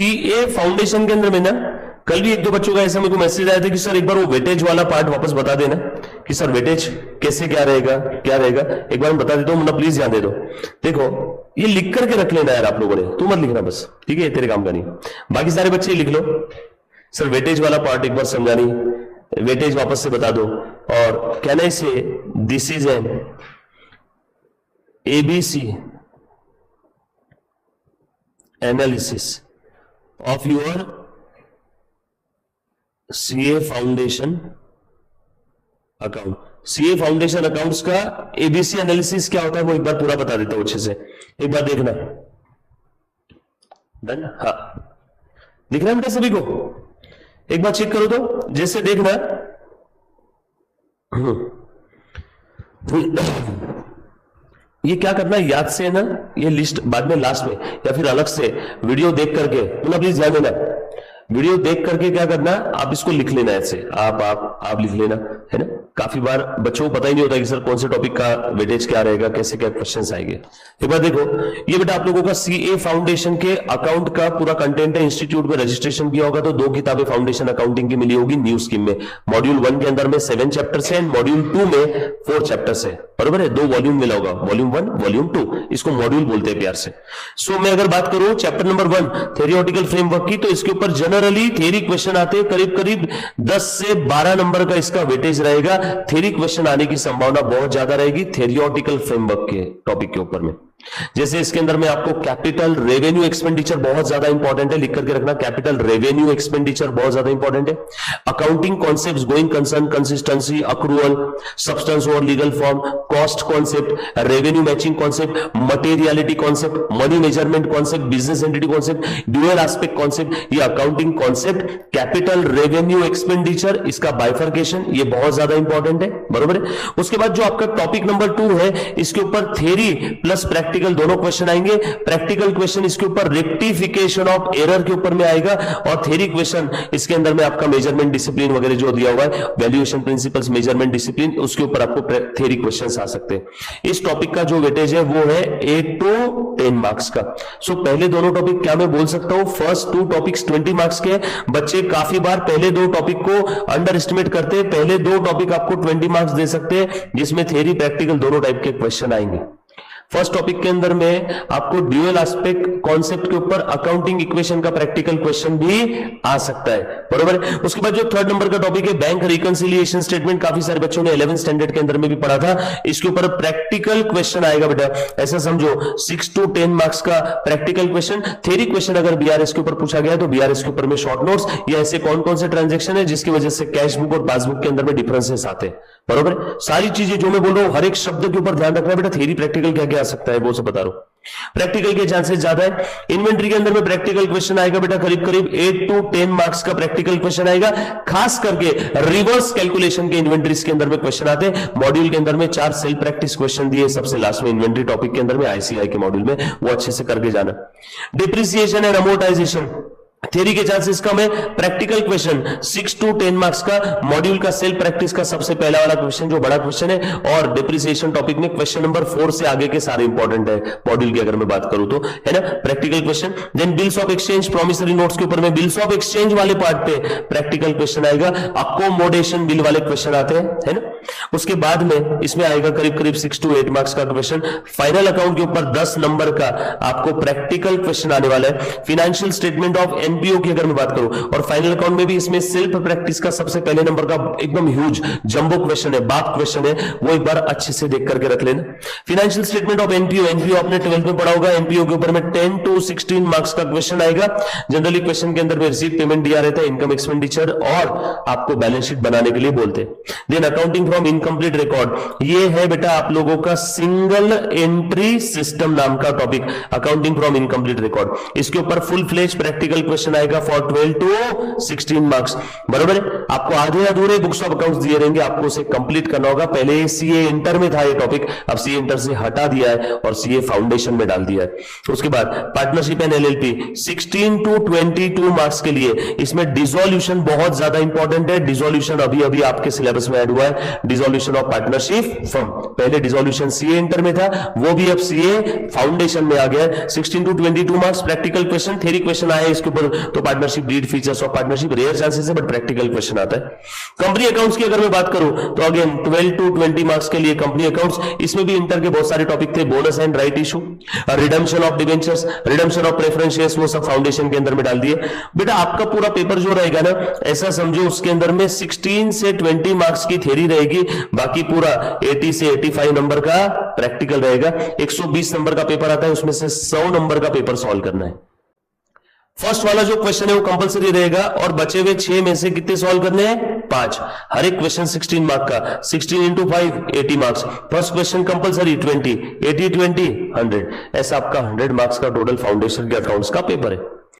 CA foundation के अंदर में ना कल भी एक दो बच्चों का ऐसा मेरे को मैसेज आया था कि सर एक बार वो वेटेज वाला पार्ट वापस बता देना कि सर वेटेज कैसे क्या रहेगा एक बार मैं बता देता हूं, मतलब प्लीज ध्यान दे दो। देखो ये लिख करके रख लेना यार आप लोगों ने, तू मत लिखना बस, ठीक है, तेरे काम का नहीं। बाकी सारे बच्चे लिख लो, सर वेटेज वाला पार्ट एक बार समझानी, वेटेज वापस से बता दो। और कैन आई से this is an ABC analysis of your CA foundation account. CA foundation accounts का एबीसी एनालिसिस क्या होता है वो एक बार पूरा बता देता हूं अच्छे से, एक बार देखना। डन? हाँ, दिख रहा है बेटा सभी को? एक बार चेक करो तो, जैसे देखना ये क्या करना है, याद से ना ये लिस्ट बाद में लास्ट में या फिर अलग से वीडियो देख करके, मतलब प्लीज ध्यान देना, वीडियो देख करके क्या करना, आप इसको लिख लेना ऐसे, आप लिख लेना, है ना। काफी बार बच्चों को पता ही नहीं होता कि सर कौन से टॉपिक का वेटेज क्या रहेगा, कैसे क्या क्वेश्चंस आएंगे। एक बार देखो, ये बेटा आप लोगों का सीए फाउंडेशन के अकाउंट का पूरा कंटेंट है। इंस्टीट्यूट में रजिस्ट्रेशन किया होगा तो 2 किताबें फाउंडेशन अकाउंटिंग की मिली होगी न्यू स्कीम में। मॉड्यूल 1 के अंदर में 7 चैप्टर्स है, मॉड्यूल 2 में 4 चैप्टर्स है, बराबर है। 2 वॉल्यूम मिला होगा, वॉल्यूम 1 वॉल्यूम 2, इसको मॉड्यूल बोलते हैं प्यार से। सो मैं अगर बात करूं चैप्टर नंबर 1 थ्योरेटिकल फ्रेमवर्क की, तो इसके ऊपर जनरली थ्योरी क्वेश्चन आते हैं, करीब करीब 10 से 12 नंबर का इसका वेटेज रहेगा। थ्योरी क्वेश्चन आने की संभावना बहुत ज्यादा रहेगी थ्योरेटिकल फ्रेमवर्क के टॉपिक के ऊपर में। जैसे इसके अंदर में आपको कैपिटल रेवेन्यू एक्सपेंडिचर बहुत ज्यादा इंपॉर्टेंट है, लिख करके रखना, कैपिटल रेवेन्यू एक्सपेंडिचर बहुत ज्यादा इंपॉर्टेंट है। Accounting concepts, going concern, consistency, accrual, substance और legal form, cost concept, revenue matching concept, materiality concept, money measurement concept, business entity concept, dual aspect concept, ये accounting concept, capital revenue expenditure, इसका bifurcation, ये बहुत ज्यादा important है, बरोबर है। उसके बाद जो आपका टॉपिक नंबर 2 है, इसके ऊपर थ्योरी प्लस प्रैक्टिकल दोनों क्वेश्चन आएंगे। प्रैक्टिकल क्वेश्चन इसके ऊपर रेक्टिफिकेशन ऑफ एरर के ऊपर में आएगा, और थ्योरी क्वेश्चन इसके अंदर में आपका मेजरमेंट डिसिप्लिन वगैरह जो दिया हुआ है, वैल्यूएशन प्रिंसिपल्स, मेजरमेंट डिसिप्लिन, उसके ऊपर आपको थ्योरी क्वेश्चंस आ सकते हैं। इस टॉपिक का जो वेटेज है वो है 8 to 10 मार्क्स का। सो पहले दोनों टॉपिक क्या मैं बोल सकता हूं, फर्स्ट 2 टॉपिक्स 20 मार्क्स के। बच्चे काफी बार पहले 2 टॉपिक को अंडर एस्टिमेट करते हैं, पहले 2 टॉपिक आपको 20 मार्क्स दे सकते हैं, जिसमें थ्योरी प्रैक्टिकल दोनों टाइप के क्वेश्चन आएंगे। फर्स्ट टॉपिक के अंदर में आपको ड्यूअल एस्पेक्ट कॉन्सेप्ट के ऊपर अकाउंटिंग इक्वेशन का प्रैक्टिकल क्वेश्चन भी आ सकता है, बरोबर है। उसके बाद जो 3rd नंबर का टॉपिक है बैंक रिकंसिलिएशन स्टेटमेंट, काफी सारे बच्चों ने 11th स्टैंडर्ड के अंदर में भी पढ़ा था, इसके ऊपर प्रैक्टिकल क्वेश्चन आएगा बेटा। ऐसा समझो 6 to 10 मार्क्स का प्रैक्टिकल क्वेश्चन। थ्योरी क्वेश्चन अगर बीआरएस के ऊपर पूछा गया तो बीआरएस के ऊपर में शॉर्ट नोट्स, या ऐसे कौन कौन से ट्रांजेक्शन है जिसकी वजह से कैश बुक और पासबुक के अंदर में डिफरेंसेस आते हैं, बरोबर। सारी चीजें जो मैं बोल रहा हूं हर एक शब्द के ऊपर ध्यान रखना बेटा। थ्योरी प्रैक्टिकल क्या क्या आ सकता है वो सब बता रहा हूं, प्रैक्टिकल के चांसेस ज्यादा है। इन्वेंट्री के अंदर में प्रैक्टिकल क्वेश्चन आएगा बेटा, करीब करीब 8 to 10 मार्क्स का प्रैक्टिकल क्वेश्चन आएगा। खास करके रिवर्स कैलकुलेशन के इन्वेंट्रीज के अंदर में क्वेश्चन आते हैं। मॉड्यूल के अंदर में 4 सेल्फ प्रैक्टिस क्वेश्चन दिए सबसे लास्ट में इन्वेंट्री टॉपिक के अंदर में, आईसीआई के मॉड्यूल में, वो अच्छे से करके जाना। डिप्रिसिएशन एंड अमोर्टाइजेशन थ्योरी के चांसेस कम है। प्रैक्टिकल क्वेश्चन 6 to 10 मार्क्स का, मॉड्यूल का सेल्फ प्रैक्टिस का सबसे पहला वाला क्वेश्चन जो बड़ा क्वेश्चन है, और डिप्रिसिएशन टॉपिक में क्वेश्चन नंबर 4 से आगे के सारे इंपॉर्टेंट है मॉड्यूल की अगर मैं बात करूं तो, है ना, practical question. Then bills of exchange, promissory notes के ऊपर में बिल्स ऑफ एक्सचेंज वाले पार्ट पे प्रैक्टिकल क्वेश्चन आएगा। अकोमोडेशन बिल वाले क्वेश्चन आते हैं, है ना। उसके बाद में इसमें आएगा करीब करीब 6 to 8 मार्क्स का क्वेश्चन। फाइनल अकाउंट के ऊपर 10 नंबर का आपको प्रैक्टिकल क्वेश्चन आने वाला है। फाइनेंशियल स्टेटमेंट ऑफ एनपीओ की अगर मैं बात करूं, और फाइनल अकाउंट में भी इसमें सेल्फ प्रैक्टिस का सबसे पहले नंबर का एकदम ह्यूज जंबो क्वेश्चन है, बाप क्वेश्चन है, वो एक बार अच्छे से देख करके रख लेना। Financial statement of NPO, NPO आपने 12th में पढ़ा होगा, एनपीओ के ऊपर में 10 to 16 मार्क्स का क्वेश्चन आएगा। जनरली क्वेश्चन के अंदर में रिसीट पेमेंट दिया रहता है, इनकम एक्सपेंडिचर, और आपको बैलेंस शीट बनाने के लिए बोलते हैं। Then accounting from incomplete record, ये है बेटा आप लोगों का सिंगल एंट्री सिस्टम नाम का topic, accounting from incomplete record. इसके ऊपर फुल फ्लेज प्रैक्टिकल क्वेश्चन आएगा फॉर 12 to 16 मार्क्स, बरोबर है। आपको आधे अधूरे बुक्स ऑफ अकाउंट्स दिए रहेंगे, आपको उसे कंप्लीट करना होगा। पहले सीए इंटर में था ये टॉपिक, अब सीए इंटर से हटा दिया है और सीए फाउंडेशन में डाल दिया है। उसके बाद partnership and LLP 16 to 22 marks के लिए, इसमें डिसोल्यूशन बहुत ज्यादा इंपॉर्टेंट है। डिसोल्यूशन अभी अभी आपके सिलेबस में ऐड हुआ है, डिसोल्यूशन ऑफ पार्टनरशिप फर्म। पहले डिसोल्यूशन सीए इंटर में था, वो भी अब सीए फाउंडेशन में आ गया है। 16 to 22 marks practical question. Theory question आए इसके ऊपर करूं तो partnership deed, features of partnership, rare chances है बट प्रैक्टिकल क्वेश्चन आता है। कंपनी अकाउंट्स की अगर मैं बात करूं तो अगेन 12 to 20 मार्क्स के लिए कंपनी अकाउंट्स, इसमें भी इंटर के बहुत सारे टॉपिक थे, bonus and right issue, redemption of debentures, redemption of preference shares, वो सब फाउंडेशन के अंदर में डाल दिए। बेटा आपका पूरा पेपर जो रहेगा ना, ऐसा समझो उसके अंदर में 16 से 20 मार्क्स की थ्योरी रहेगी, बाकी पूरा 80 से 85 नंबर का प्रैक्टिकल रहेगा। 120 नंबर का पेपर आता है, उसमें से 100 नंबर का पेपर सॉल्व करना है। फर्स्ट वाला जो क्वेश्चन है वो कंपलसरी रहेगा और बचे हुए 6 में से कितने सॉल्व करने हैं? 5। हर एक क्वेश्चन 16 मार्क का, 16 into 5 80 marks. First question compulsory 20, 80 20 100, ऐसा आपका 100 मार्क्स का टोटल फाउंडेशन के अकाउंट्स का पेपर है।